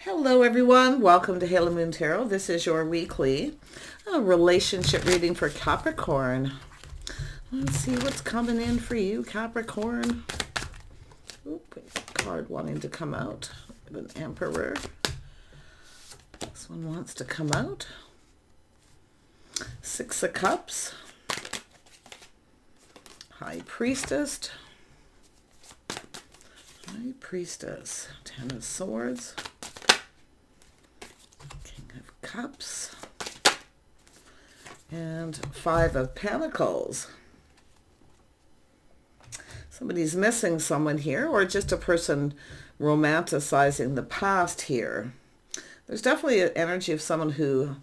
Hello everyone, welcome to Halo Moon Tarot. This is your weekly relationship reading for Capricorn. Let's see what's coming in for you, Capricorn. Oop, card wanting to come out. An Emperor. This one wants to come out. Six of Cups. High Priestess. High Priestess. Ten of Swords. Cups and Five of Pentacles. Somebody's missing someone here, or just a person romanticizing the past here. There's definitely an energy of someone who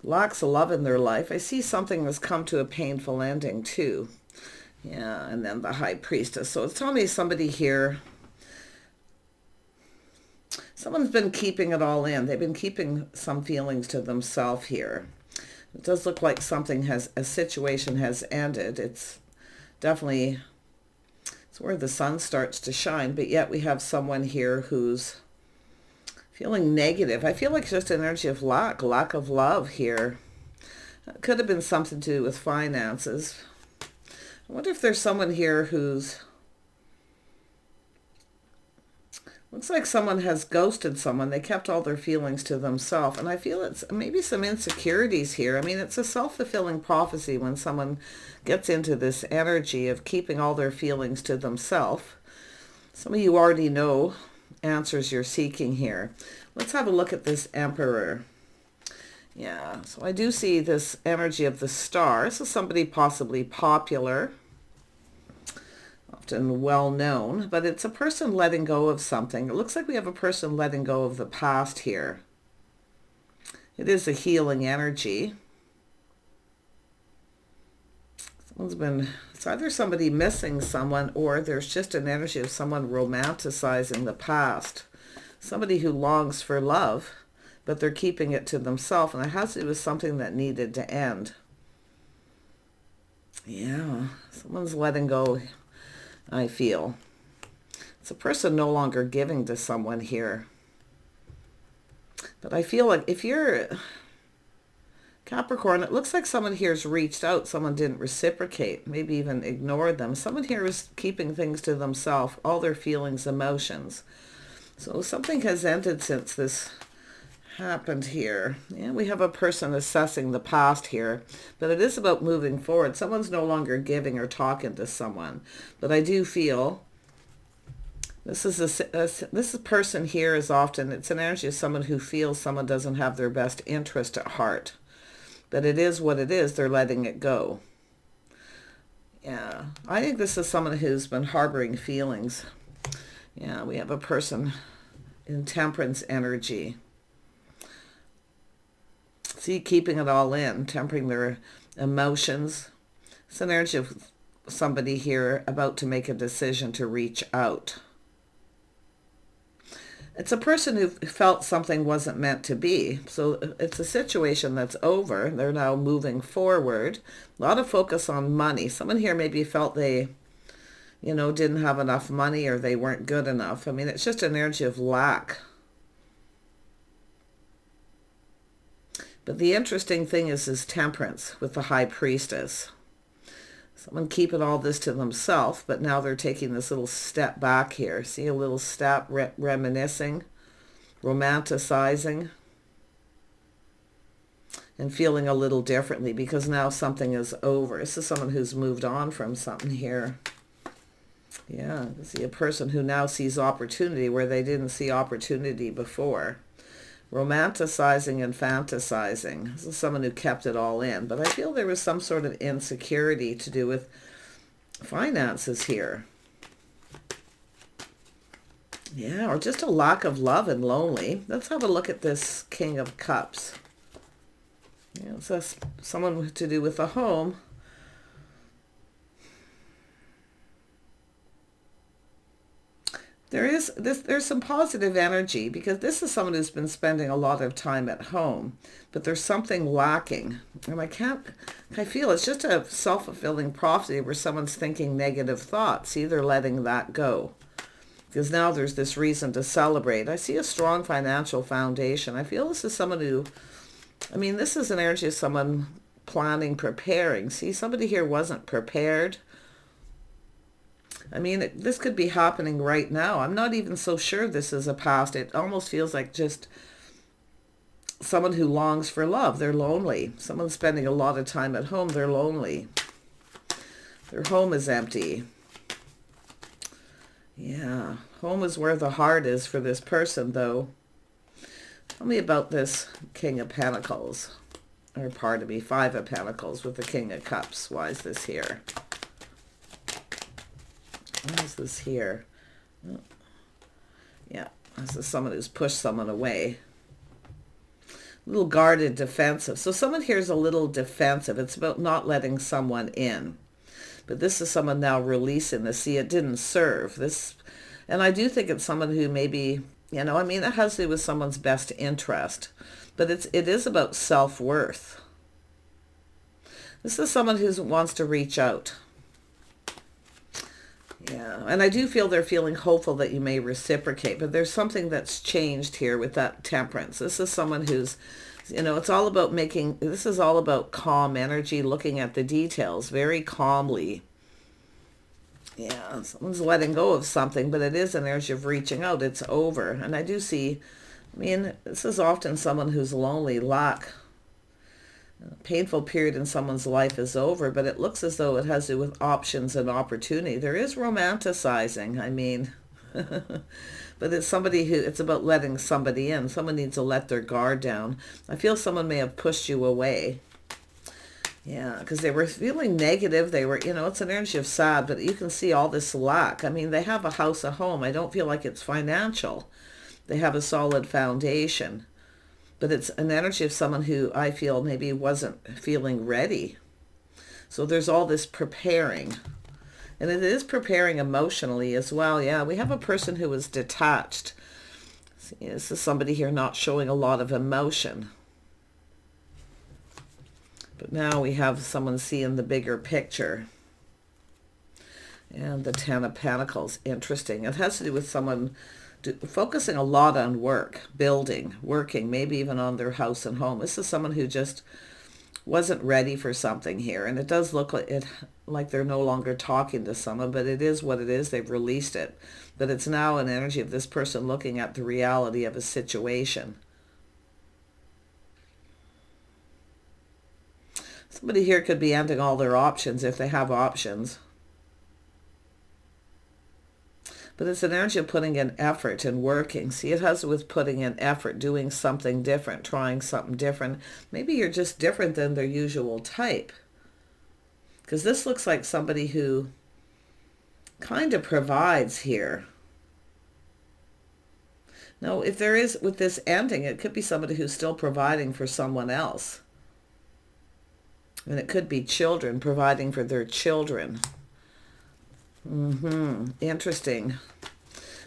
lacks a love in their life. I see something that's come to a painful ending too. Yeah, and then the High Priestess. So it's telling me somebody here, someone's been keeping it all in. They've been keeping some feelings to themselves here. It does look like a situation has ended. It's definitely, it's where the sun starts to shine, but yet we have someone here who's feeling negative. I feel like it's just an energy of lack of love here. It could have been something to do with finances. I wonder if there's someone here who's, looks like someone has ghosted someone. They kept all their feelings to themselves. And I feel it's maybe some insecurities here. I mean, it's a self-fulfilling prophecy when someone gets into this energy of keeping all their feelings to themselves. Some of you already know answers you're seeking here. Let's have a look at this Emperor. Yeah, so I do see this energy of the Star. This is somebody possibly popular, often well known, but it's a person letting go of something. It looks like we have a person letting go of the past here. It is a healing energy. It's either somebody missing someone, or there's just an energy of someone romanticizing the past. Somebody who longs for love, but they're keeping it to themselves, and it has to do with something that needed to end. Yeah, someone's letting go, I feel. It's a person no longer giving to someone here. But I feel like if you're Capricorn, it looks like someone here's reached out. Someone didn't reciprocate, maybe even ignored them. Someone here is keeping things to themselves, all their feelings, emotions. So something has ended since this happened here. Yeah, we have a person assessing the past here, but it is about moving forward. Someone's no longer giving or talking to someone, but I do feel this person here is often, it's an energy of someone who feels someone doesn't have their best interest at heart, but it is what it is. They're letting it go. Yeah, I think this is someone who's been harboring feelings. Yeah, we have a person in Temperance energy. See, keeping it all in, tempering their emotions. It's an energy of somebody here about to make a decision to reach out. It's a person who felt something wasn't meant to be. So it's a situation that's over. They're now moving forward. A lot of focus on money. Someone here maybe felt they, didn't have enough money, or they weren't good enough. I mean, it's just an energy of lack. But the interesting thing is Temperance with the High Priestess. Someone keeping all this to themselves, but now they're taking this little step back here. See, a little step, reminiscing, romanticizing, and feeling a little differently because now something is over. This is someone who's moved on from something here. Yeah, see a person who now sees opportunity where they didn't see opportunity before. Romanticizing and fantasizing. This is someone who kept it all in. But I feel there was some sort of insecurity to do with finances here. Yeah, or just a lack of love and lonely. Let's have a look at this King of Cups. Yeah, it's someone to do with a home. There's some positive energy because this is someone who's been spending a lot of time at home, but there's something lacking. And I feel it's just a self-fulfilling prophecy where someone's thinking negative thoughts. See, they're letting that go. because now there's this reason to celebrate. I see a strong financial foundation. I feel this is someone who, I mean, this is an energy of someone planning, preparing. See, somebody here wasn't prepared. I mean, this could be happening right now. I'm not even so sure this is a past. It almost feels like just someone who longs for love. They're lonely. Someone spending a lot of time at home. They're lonely. Their home is empty. Yeah, home is where the heart is for this person, though. Tell me about this King of Pentacles. Or pardon me, Five of Pentacles with the King of Cups. Why is this here? Why is this here? Oh. Yeah, this is someone who's pushed someone away. A little guarded, defensive. So someone here is a little defensive. It's about not letting someone in. But this is someone now releasing this. See, it didn't serve. This, and I do think it's someone who maybe, you know, I mean, it has to do with someone's best interest. But it is about self-worth. This is someone who wants to reach out. Yeah, and I do feel they're feeling hopeful that you may reciprocate. But there's something that's changed here with that Temperance. This is someone who's, you know, it's all about making, this is all about calm energy, looking at the details very calmly. Yeah, someone's letting go of something, but it is an energy of reaching out. It's over. And I do see, I mean, this is often someone who's lonely, lack. A painful period in someone's life is over, but it looks as though it has to do with options and opportunity. There is romanticizing, I mean. But it's somebody who, it's about letting somebody in. Someone needs to let their guard down. I feel someone may have pushed you away. Yeah, because they were feeling negative. They were, you know, it's an energy of sad, but you can see all this lack. I mean, they have a house, a home. I don't feel like it's financial. They have a solid foundation. But it's an energy of someone who I feel maybe wasn't feeling ready. So there's all this preparing. And it is preparing emotionally as well. Yeah, we have a person who is detached. See, this is somebody here not showing a lot of emotion. But now we have someone seeing the bigger picture. And the Ten of Pentacles, interesting. It has to do with someone focusing a lot on work, building, working, maybe even on their house and home. This is someone who just wasn't ready for something here. And it does look like they're no longer talking to someone, but it is what it is. They've released it. But it's now an energy of this person looking at the reality of a situation. Somebody here could be ending all their options if they have options. But it's an energy of putting in effort and working. See, it has to do with putting in effort, doing something different, trying something different. Maybe you're just different than their usual type. Because this looks like somebody who kind of provides here. Now, if there is, with this ending, it could be somebody who's still providing for someone else. And it could be children providing for their children. Interesting.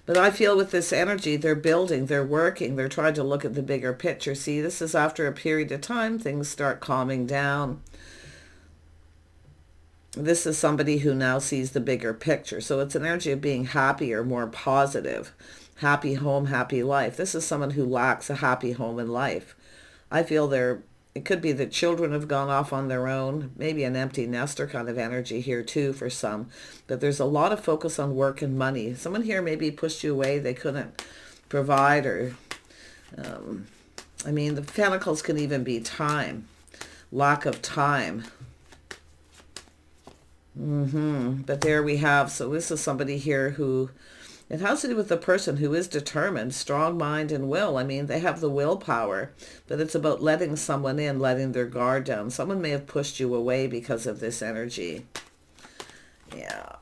But I feel with this energy, they're building, they're working, they're trying to look at the bigger picture. See, this is after a period of time, things start calming down. This is somebody who now sees the bigger picture. So it's an energy of being happier, more positive. Happy home, happy life. This is someone who lacks a happy home and life. I feel it could be that children have gone off on their own, maybe an empty nester kind of energy here too for some. But there's a lot of focus on work and money. Someone here maybe pushed you away, they couldn't provide, or, I mean, the Pentacles can even be time, lack of time. But there we have, so this is somebody here who, it has to do with the person who is determined, strong mind and will. I mean, they have the willpower, but it's about letting someone in, letting their guard down. Someone may have pushed you away because of this energy. Yeah.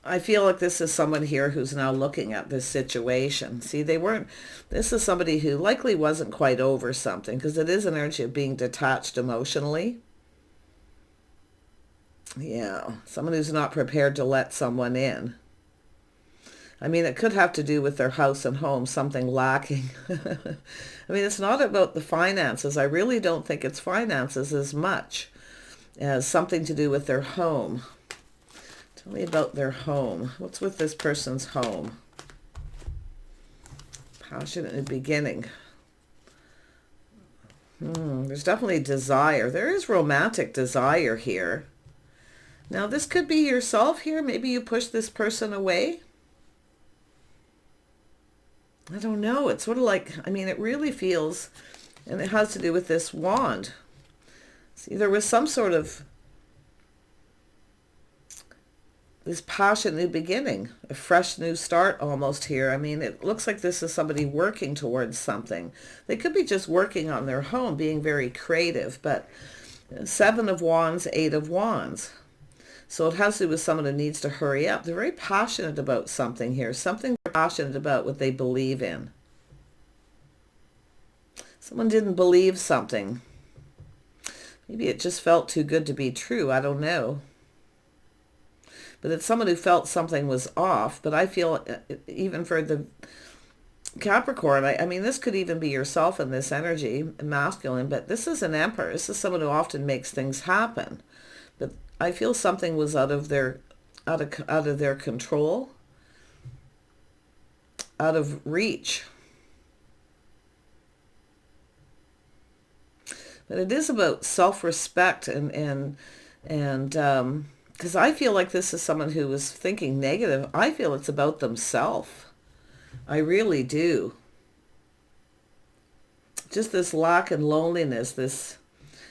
I feel like this is someone here who's now looking at this situation. See, this is somebody who likely wasn't quite over something, because it is an energy of being detached emotionally. Yeah, someone who's not prepared to let someone in. I mean, it could have to do with their house and home, something lacking. I mean, it's not about the finances. I really don't think it's finances as much as something to do with their home. Tell me about their home. What's with this person's home? Passion in the beginning. There's definitely desire. There is romantic desire here. Now, this could be yourself here. Maybe you push this person away. I don't know. It's sort of like, I mean, it really feels, and it has to do with this wand. See, there was some sort of this passion new beginning, a fresh new start almost here. I mean, it looks like this is somebody working towards something. They could be just working on their home, being very creative, but 7 of Wands, 8 of Wands. So it has to do with someone who needs to hurry up. They're very passionate about something here, something they're passionate about, what they believe in. Someone didn't believe something. Maybe it just felt too good to be true. I don't know. But it's someone who felt something was off. But I feel even for the Capricorn, I mean, this could even be yourself in this energy, masculine, but this is an Emperor. This is someone who often makes things happen. But I feel something was out of their control, out of reach. But it is about self-respect and because I feel like this is someone who was thinking negative. I feel it's about themselves. I really do. Just this lack and loneliness,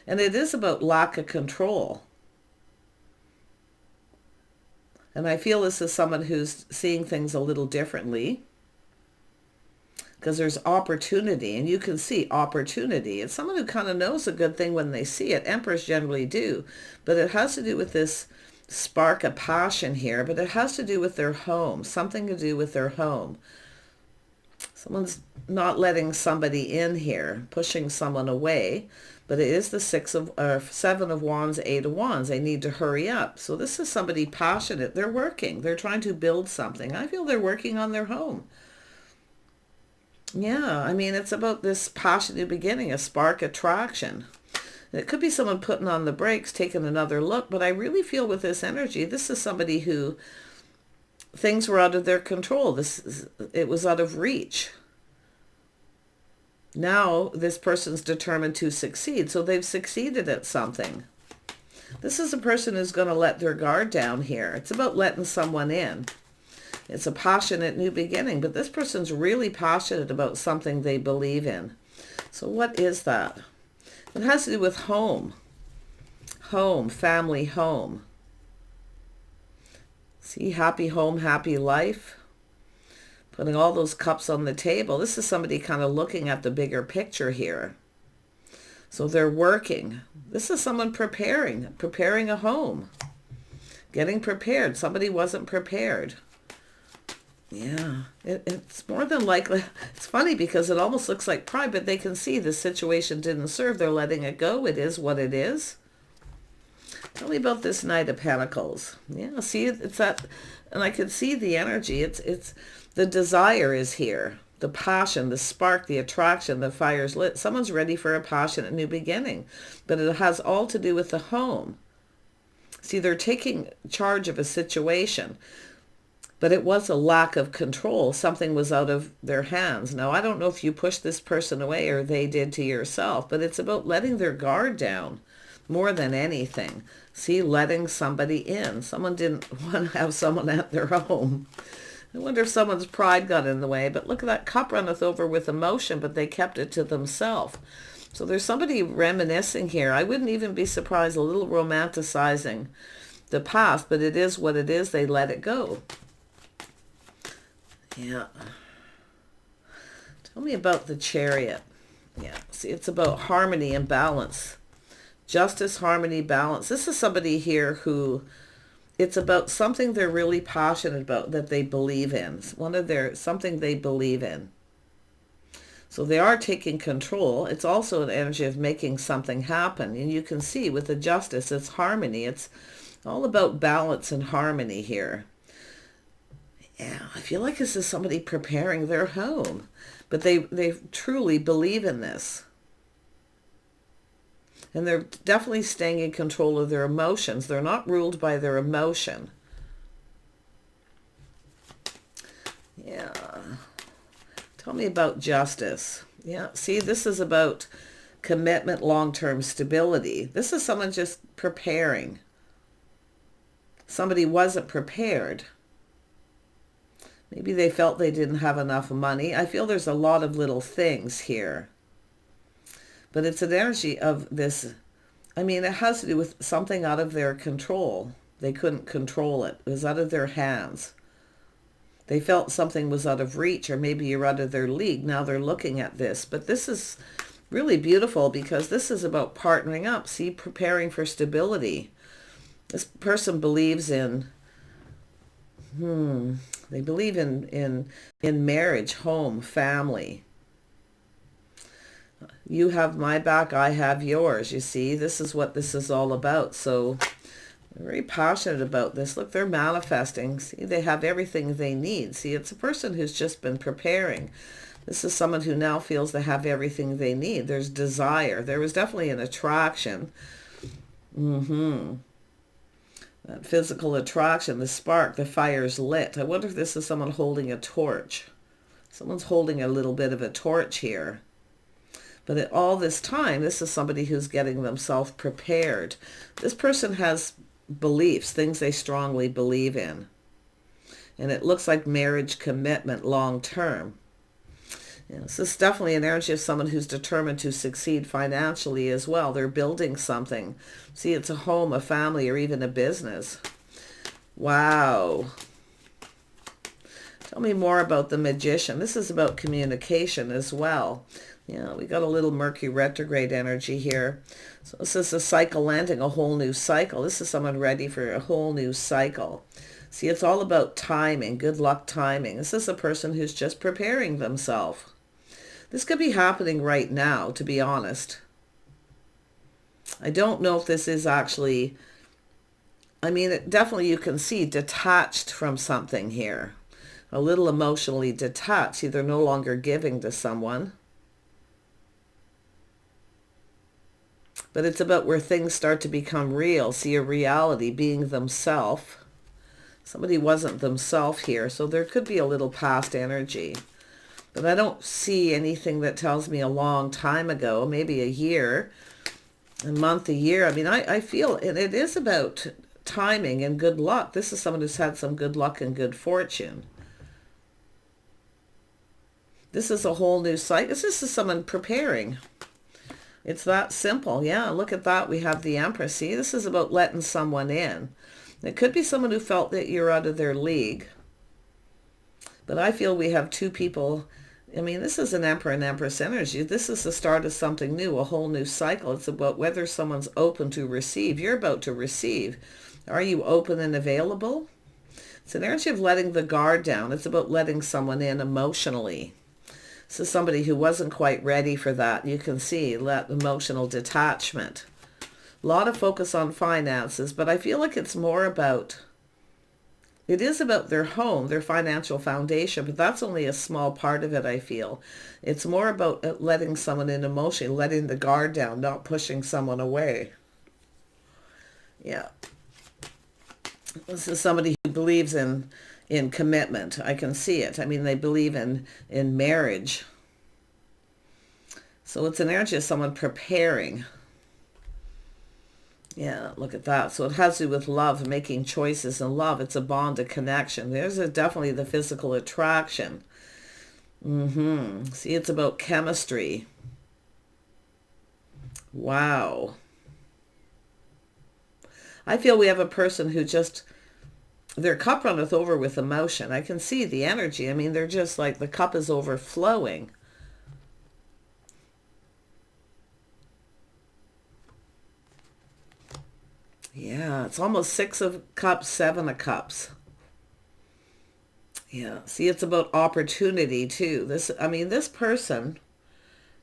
and it is about lack of control. And I feel this is someone who's seeing things a little differently, because there's opportunity, and you can see opportunity. It's someone who kind of knows a good thing when they see it. Emperors generally do, but it has to do with this spark of passion here, but it has to do with their home, something to do with their home. Someone's not letting somebody in here, pushing someone away, but it is the 7 of Wands, 8 of Wands. They need to hurry up. So this is somebody passionate. They're working. They're trying to build something. I feel they're working on their home. Yeah, I mean, it's about this passionate beginning, a spark attraction. It could be someone putting on the brakes, taking another look, but I really feel with this energy, this is somebody who things were out of their control. It was out of reach. Now this person's determined to succeed, so they've succeeded at something. This is a person who's going to let their guard down here. It's about letting someone in. It's a passionate new beginning, but this person's really passionate about something they believe in. So what is that? It has to do with home. Home, family, home. See, happy home, happy life. Putting all those cups on the table. This is somebody kind of looking at the bigger picture here. So they're working. This is someone preparing a home. Getting prepared. Somebody wasn't prepared. Yeah, it's more than likely. It's funny because it almost looks like pride, but they can see the situation didn't serve. They're letting it go. It is what it is. Tell me about this Knight of Pentacles. Yeah, see, it's that, and I can see the energy. It's the desire is here. The passion, the spark, the attraction, the fire's lit. Someone's ready for a passionate new beginning, but it has all to do with the home. See, they're taking charge of a situation. But it was a lack of control. Something was out of their hands. Now, I don't know if you pushed this person away or they did to yourself, but it's about letting their guard down more than anything. See, letting somebody in. Someone didn't want to have someone at their home. I wonder if someone's pride got in the way. But look at that, cup runneth over with emotion, but they kept it to themselves. So there's somebody reminiscing here. I wouldn't even be surprised, a little romanticizing the past, but it is what it is. They let it go. Yeah. Tell me about the Chariot. Yeah. See, it's about harmony and balance. Justice, harmony, balance. This is somebody here who, it's about something they're really passionate about, that they believe in. It's something they believe in. So they are taking control. It's also an energy of making something happen. And you can see with the Justice, it's harmony. It's all about balance and harmony here. Yeah, I feel like this is somebody preparing their home, but they truly believe in this. And they're definitely staying in control of their emotions. They're not ruled by their emotion. Yeah. Tell me about justice. Yeah, see, this is about commitment, long-term stability. This is someone just preparing. Somebody wasn't prepared. Maybe they felt they didn't have enough money. I feel there's a lot of little things here. But it's an energy of this. I mean, it has to do with something out of their control. They couldn't control it. It was out of their hands. They felt something was out of reach, or maybe you're out of their league. Now they're looking at this. But this is really beautiful because this is about partnering up. See, preparing for stability. This person believes in, they believe in marriage, home, family. You have my back, I have yours. You see, this is what this is all about. So they're very passionate about this. Look, they're manifesting. See, they have everything they need. See, it's a person who's just been preparing. This is someone who now feels they have everything they need. There's desire. There was definitely an attraction. That physical attraction, the spark, the fire's lit. I wonder if this is someone holding a torch. Someone's holding a little bit of a torch here. But at all this time, this is somebody who's getting themselves prepared. This person has beliefs, things they strongly believe in. And it looks like marriage commitment long term. This is definitely an energy of someone who's determined to succeed financially as well. They're building something. See, it's a home, a family, or even a business. Wow. Tell me more about the Magician. This is about communication as well. Yeah, we got a little Mercury retrograde energy here. So this is a cycle ending, a whole new cycle. This is someone ready for a whole new cycle. See, it's all about timing, good luck timing. This is a person who's just preparing themselves. This could be happening right now, to be honest. I don't know if this is actually, I mean, it definitely you can see detached from something here. A little emotionally detached. See, they're no longer giving to someone. But it's about where things start to become real. See, a reality, being themselves. Somebody wasn't themselves here, so there could be a little past energy. But I don't see anything that tells me a long time ago, maybe a year, a month, a year. I mean, I feel it is about timing and good luck. This is someone who's had some good luck and good fortune. This is a whole new cycle. This is someone preparing. It's that simple. Yeah, look at that. We have the Empress. See, this is about letting someone in. It could be someone who felt that you're out of their league. But I feel we have two people. I mean, this is an Emperor and Empress energy. This is the start of something new, a whole new cycle. It's about whether someone's open to receive. You're about to receive. Are you open and available? It's an energy of letting the guard down. It's about letting someone in emotionally. This is somebody who wasn't quite ready for that. You can see that emotional detachment. A lot of focus on finances, but I feel like it's more about, it is about their home, their financial foundation, but that's only a small part of it, I feel. It's more about letting someone in emotionally, letting the guard down, not pushing someone away. Yeah. This is somebody who believes in commitment. I can see it. I mean, they believe in marriage. So it's an energy of someone preparing. Yeah, look at that. So it has to do with love, making choices in love. It's a bond, a connection. There's definitely the physical attraction. See, it's about chemistry. Wow. I feel we have a person who just, their cup runneth over with emotion. I can see the energy. I mean, they're just like, the cup is overflowing. Yeah, it's almost 6 of cups, 7 of cups. Yeah, see, it's about opportunity too. This person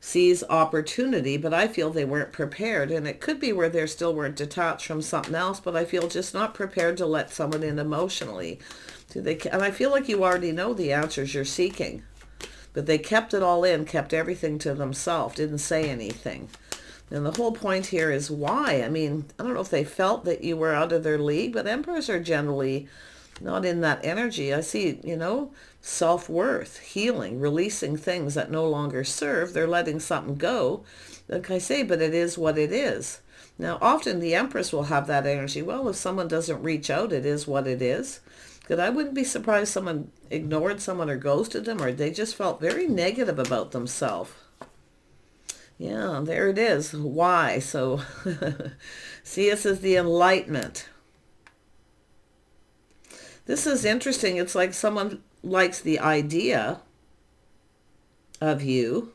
sees opportunity, but I feel they weren't prepared. And it could be where they still weren't detached from something else, but I feel just not prepared to let someone in emotionally. And I feel like you already know the answers you're seeking. But they kept it all in, kept everything to themselves, didn't say anything. And the whole point here is why. I mean, I don't know if they felt that you were out of their league, but emperors are generally, not in that energy. I see, self-worth, healing, releasing things that no longer serve. They're letting something go. Like I say, but it is what it is. Now, often the Empress will have that energy. Well, if someone doesn't reach out, it is what it is. Because I wouldn't be surprised someone ignored someone or ghosted them, or they just felt very negative about themselves. Yeah, there it is. Why? So, see, this is the Enlightenment. This is interesting. It's like someone likes the idea of you,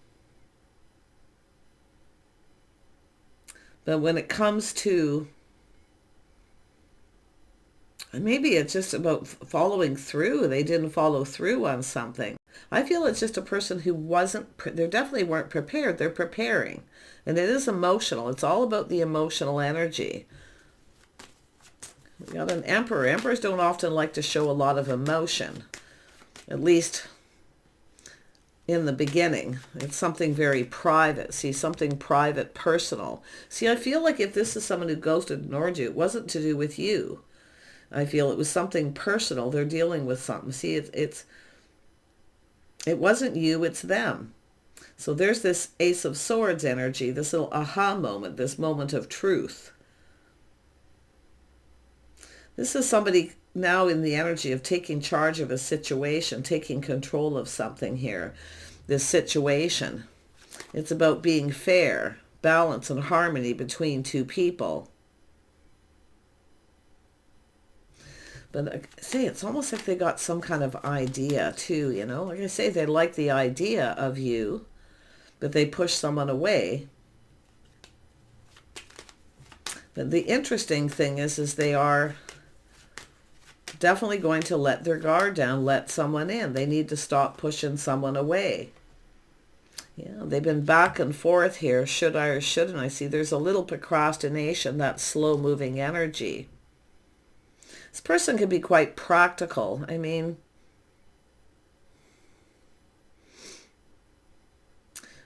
but when it comes to, maybe it's just about following through. They didn't follow through on something. I feel it's just a person who they definitely weren't prepared. They're preparing. And it is emotional. It's all about the emotional energy. We got an Emperor. Emperors don't often like to show a lot of emotion. At least in the beginning. It's something very private. See, something private, personal. See, I feel like if this is someone who ghosted, ignored you, it wasn't to do with you. I feel it was something personal. They're dealing with something. See, it wasn't you, it's them. So there's this Ace of Swords energy, this little aha moment, this moment of truth. This is somebody now in the energy of taking charge of a situation, taking control of something here, this situation. It's about being fair, balance, and harmony between two people. But like I say, it's almost like they got some kind of idea too, Like I say, they like the idea of you, but they push someone away. But the interesting thing is they are definitely going to let their guard down, let someone in. They need to stop pushing someone away. Yeah, they've been back and forth here. Should I or shouldn't I? See, there's a little procrastination, that slow-moving energy. This person can be quite practical. I mean,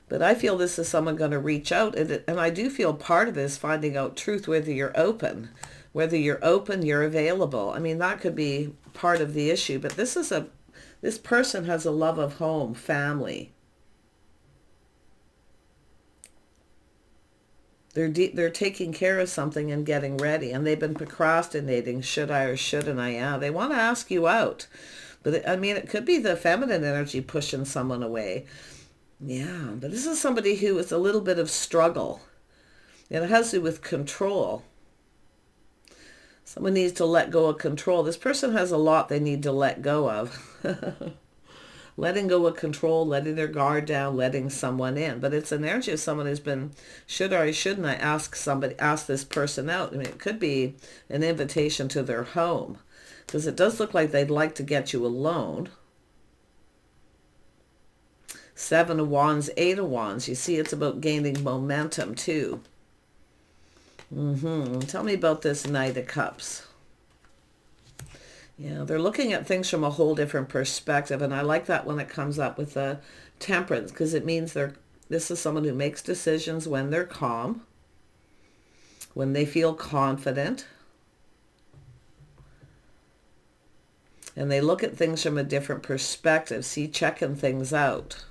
but I feel this is someone going to reach out. And I do feel part of this finding out truth, whether you're open. Whether you're open, you're available. I mean, that could be part of the issue. But this person has a love of home, family. They're taking care of something and getting ready, and they've been procrastinating. Should I or shouldn't I? Yeah, they want to ask you out, but it could be the feminine energy pushing someone away. Yeah, but this is somebody who is a little bit of struggle, and it has to do with control. Someone needs to let go of control. This person has a lot they need to let go of. Letting go of control, letting their guard down, letting someone in. But it's an energy of someone who's been, should or shouldn't I ask this person out? I mean, it could be an invitation to their home, because it does look like they'd like to get you alone. 7 of Wands, 8 of Wands. You see, it's about gaining momentum too. Tell me about this Knight of Cups. Yeah, they're looking at things from a whole different perspective, and I like that when it comes up with the Temperance, because it means this is someone who makes decisions when they're calm, when they feel confident, and they look at things from a different perspective. See, checking things out.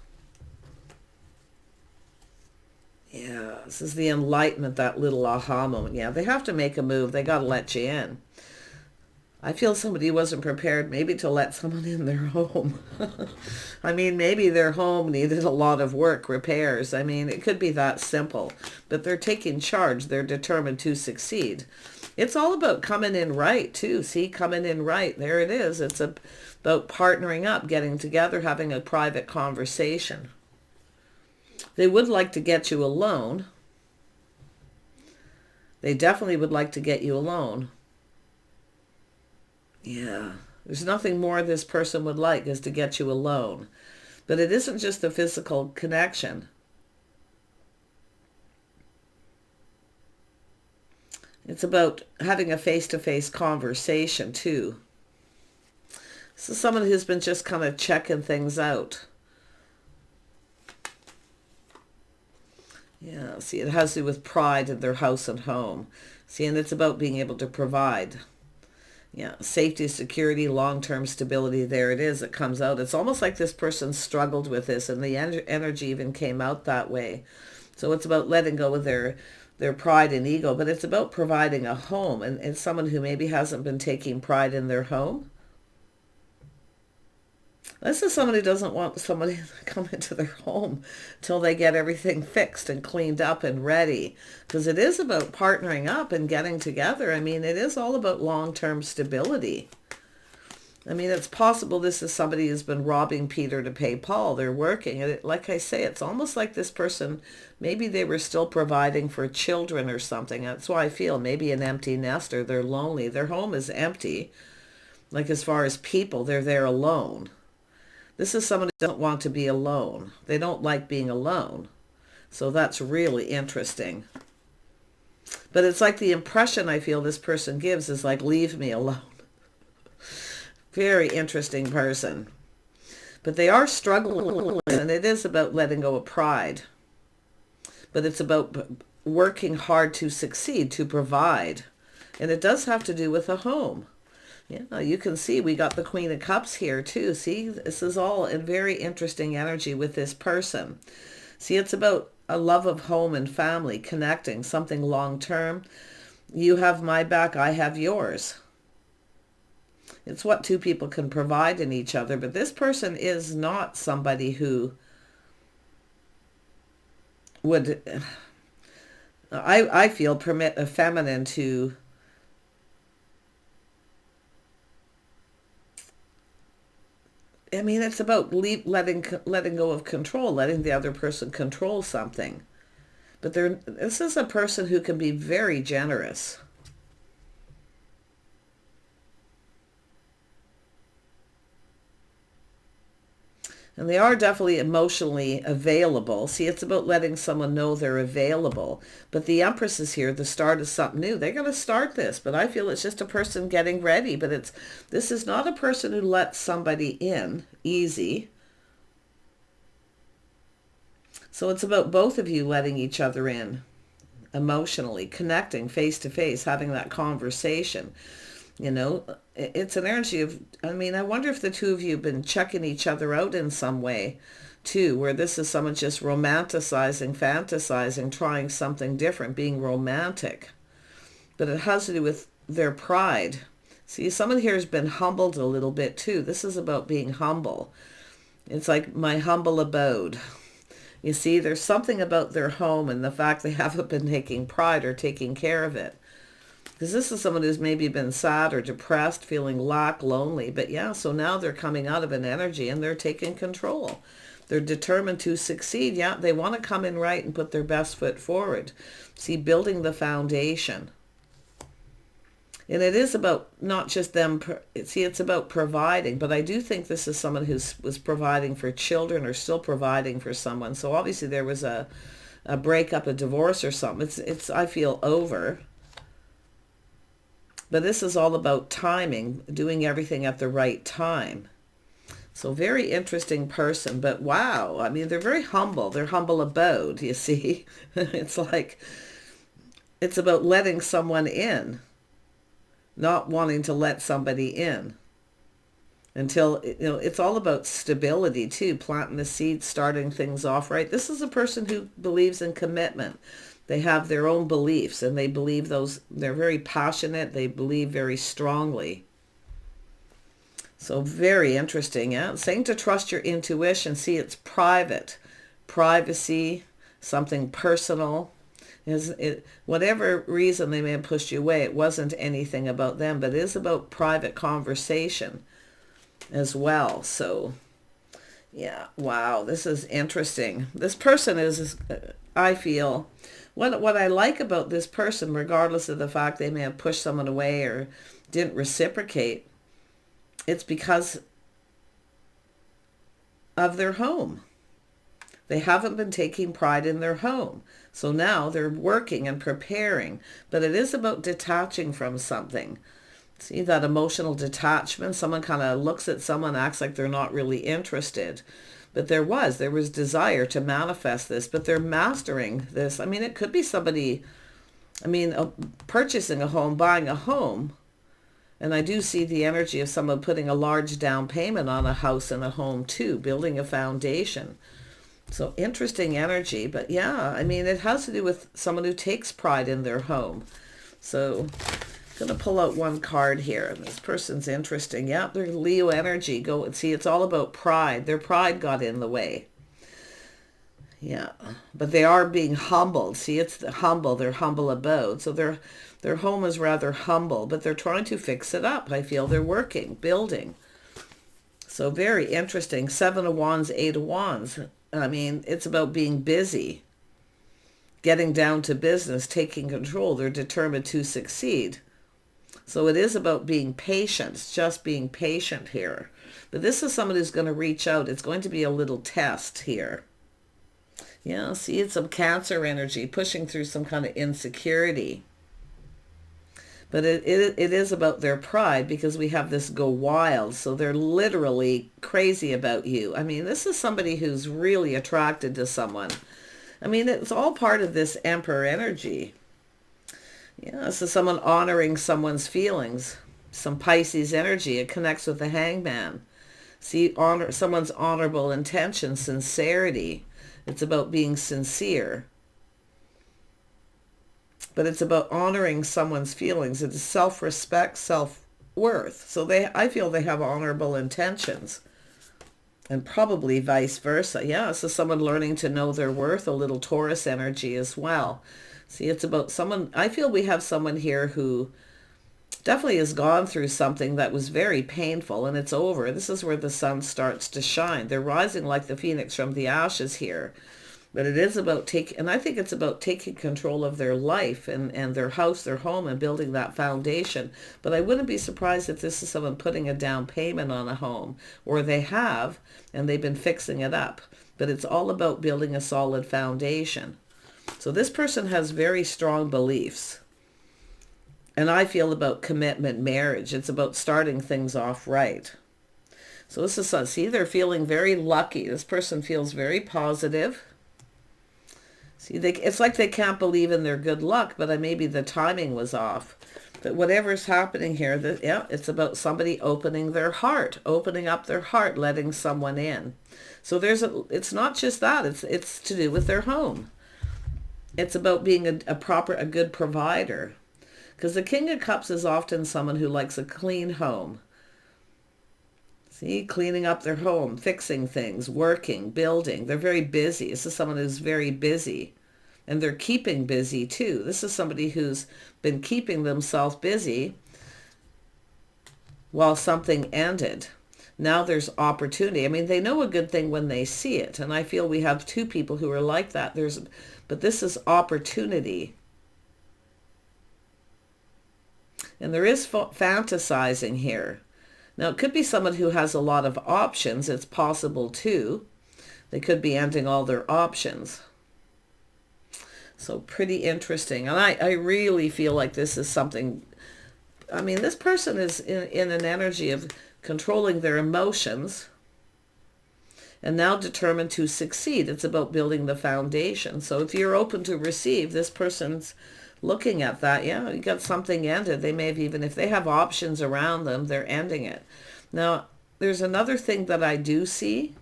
Yeah, this is the Enlightenment, that little aha moment. Yeah, they have to make a move. They got to let you in. I feel somebody wasn't prepared maybe to let someone in their home. I mean, maybe their home needed a lot of work, repairs. I mean, it could be that simple. But they're taking charge. They're determined to succeed. It's all about coming in right, too. See, coming in right. There it is. It's about partnering up, getting together, having a private conversation. They would like to get you alone. They definitely would like to get you alone. Yeah, there's nothing more this person would like is to get you alone. But it isn't just the physical connection. It's about having a face-to-face conversation too. This is someone who's been just kind of checking things out. Yeah, see, it has to do with pride in their house and home. See, and it's about being able to provide. Yeah, safety, security, long-term stability. There it is. It comes out. It's almost like this person struggled with this, and the energy even came out that way. So it's about letting go of their pride and ego, but it's about providing a home, and someone who maybe hasn't been taking pride in their home. This is somebody who doesn't want somebody to come into their home till they get everything fixed and cleaned up and ready. Because it is about partnering up and getting together. I mean, it is all about long-term stability. I mean, it's possible this is somebody who's been robbing Peter to pay Paul. They're working. And like I say, it's almost like this person, maybe they were still providing for children or something. That's why I feel maybe an empty nester. They're lonely. Their home is empty. Like as far as people, they're there alone. This is someone who doesn't want to be alone. They don't like being alone. So that's really interesting. But it's like the impression I feel this person gives is like, leave me alone. Very interesting person. But they are struggling, and it is about letting go of pride. But it's about working hard to succeed, to provide. And it does have to do with a home. Yeah, you can see we got the Queen of Cups here too. See, this is all a very interesting energy with this person. See, it's about a love of home and family, connecting, something long-term. You have my back, I have yours. It's what two people can provide in each other. But this person is not somebody who would, I feel, permit a feminine to I mean, it's about letting go of control, letting the other person control something. But this is a person who can be very generous. And they are definitely emotionally available. See, it's about letting someone know they're available. But the Empress is here, the start of something new. They're going to start this, but I feel it's just a person getting ready. But this is not a person who lets somebody in easy. So it's about both of you letting each other in emotionally, connecting face to face, having that conversation. You know, it's an energy of, I mean, I wonder if the two of you have been checking each other out in some way too, where this is someone just romanticizing, fantasizing, trying something different, being romantic. But it has to do with their pride. See, someone here has been humbled a little bit too. This is about being humble. It's like my humble abode. You see, there's something about their home and the fact they haven't been taking pride or taking care of it. Because this is someone who's maybe been sad or depressed, feeling lonely. But yeah, so now they're coming out of an energy and they're taking control. They're determined to succeed. Yeah, they want to come in right and put their best foot forward. See, building the foundation. And it is about not just them. See, it's about providing. But I do think this is someone who was providing for children or still providing for someone. So obviously there was a breakup, a divorce or something. It's I feel over. But this is all about timing, doing everything at the right time. So very interesting person, but wow. I mean, they're very humble. They're humble abode, you see. It's like, it's about letting someone in, not wanting to let somebody in. Until, you know, it's all about stability too, planting the seeds, starting things off right. This is a person who believes in commitment. They have their own beliefs and they believe those, they're very passionate. They believe very strongly. So very interesting. Yeah? Saying to trust your intuition. See, it's private. Privacy, something personal. Whatever reason they may have pushed you away, it wasn't anything about them, but it is about private conversation as well. So yeah, wow, this is interesting. This person is, I feel, what I like about this person, regardless of the fact they may have pushed someone away or didn't reciprocate, it's because of their home. They haven't been taking pride in their home. So now they're working and preparing. But it is about detaching from something. See that emotional detachment? Someone kind of looks at someone, acts like they're not really interested. But there was desire to manifest this, but they're mastering this. I mean, it could be somebody, purchasing a home, buying a home, And I do see the energy of someone putting a large down payment on a house and a home too, building a foundation. So interesting energy. But yeah, I mean, it has to do with someone who takes pride in their home. So I'm going to pull out one card here. And this person's interesting. Yeah, they're Leo energy. Go and see, it's all about pride. Their pride got in the way. Yeah, but they are being humbled. See, it's the humble, their humble abode. So their home is rather humble, but they're trying to fix it up. I feel they're working, building. So very interesting. 7 of Wands, 8 of Wands. I mean, it's about being busy, getting down to business, taking control. They're determined to succeed. So it is about being patient. It's just being patient here. But this is someone who's going to reach out. It's going to be a little test here. Yeah, see, it's some Cancer energy pushing through some kind of insecurity. But it is about their pride, because we have this go wild. So they're literally crazy about you. I mean, this is somebody who's really attracted to someone. I mean, it's all part of this Emperor energy. Yeah, this is someone honoring someone's feelings. Some Pisces energy. It connects with the Hangman. See, honor someone's honorable intention, sincerity. It's about being sincere. But it's about honoring someone's feelings. It is self-respect, self-worth. So I feel they have honorable intentions. And probably vice versa. Yeah, so someone learning to know their worth, a little Taurus energy as well. See, it's about someone, I feel we have someone here who definitely has gone through something that was very painful, and it's over. This is where the sun starts to shine. They're rising like the phoenix from the ashes here. But it is about and I think it's about taking control of their life and their house, their home, and building that foundation. But I wouldn't be surprised if this is someone putting a down payment on a home, or they have, and they've been fixing it up. But it's all about building a solid foundation. So this person has very strong beliefs. And I feel about commitment, marriage. It's about starting things off right. So this is, see, they're feeling very lucky. This person feels very positive. See, it's like they can't believe in their good luck, but maybe the timing was off. But whatever's happening here, yeah, it's about somebody opening their heart, opening up their heart, letting someone in. So it's not just that. It's to do with their home. It's about being a good provider. Because the King of Cups is often someone who likes a clean home. See, cleaning up their home, fixing things, working, building. They're very busy. This is someone who's very busy. And they're keeping busy too. This is somebody who's been keeping themselves busy while something ended. Now there's opportunity. I mean, they know a good thing when they see it. And I feel we have two people who are like that. But this is opportunity. And there is fantasizing here. Now, it could be someone who has a lot of options. It's possible too. They could be ending all their options. So pretty interesting. And I really feel like this is something, I mean, this person is in an energy of controlling their emotions and now determined to succeed. It's about building the foundation. So if you're open to receive, this person's looking at that. Yeah, you got something ended. They may have, even if they have options around them, they're ending it. Now, there's another thing that I do see,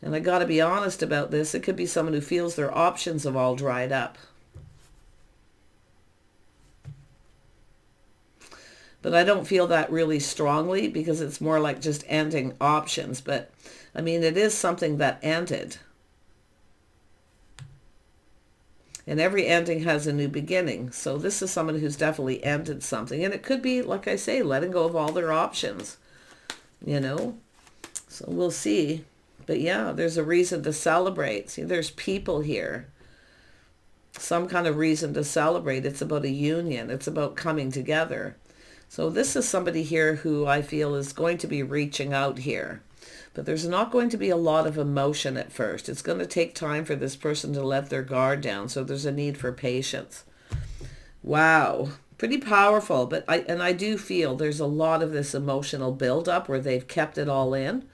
and I got to be honest about this. It could be someone who feels their options have all dried up. But I don't feel that really strongly, because it's more like just ending options. But I mean, it is something that ended. And every ending has a new beginning. So this is someone who's definitely ended something. And it could be, like I say, letting go of all their options, you know. So we'll see. But yeah, there's a reason to celebrate. See, there's people here. Some kind of reason to celebrate. It's about a union. It's about coming together. So this is somebody here who I feel is going to be reaching out here. But there's not going to be a lot of emotion at first. It's going to take time for this person to let their guard down. So there's a need for patience. Wow. Pretty powerful. But I do feel there's a lot of this emotional buildup where they've kept it all in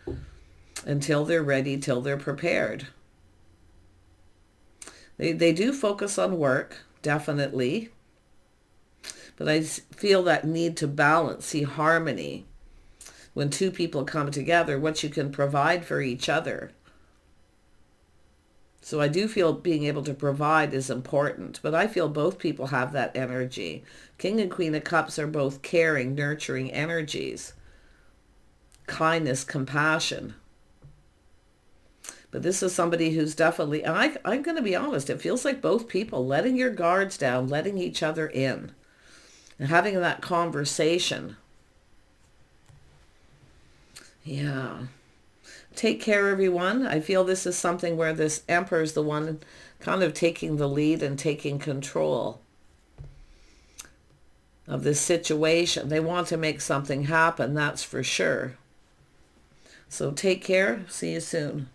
until they're ready, till they're prepared. They do focus on work, definitely. But I feel that need to balance, see harmony. When two people come together, what you can provide for each other. So I do feel being able to provide is important, but I feel both people have that energy. King and Queen of Cups are both caring, nurturing energies. Kindness, compassion. But this is somebody who's definitely, and I'm going to be honest, it feels like both people letting your guards down, letting each other in, and having that conversation. Yeah. Take care, everyone. I feel this is something where this Emperor is the one kind of taking the lead and taking control of this situation. They want to make something happen, that's for sure. So take care. See you soon.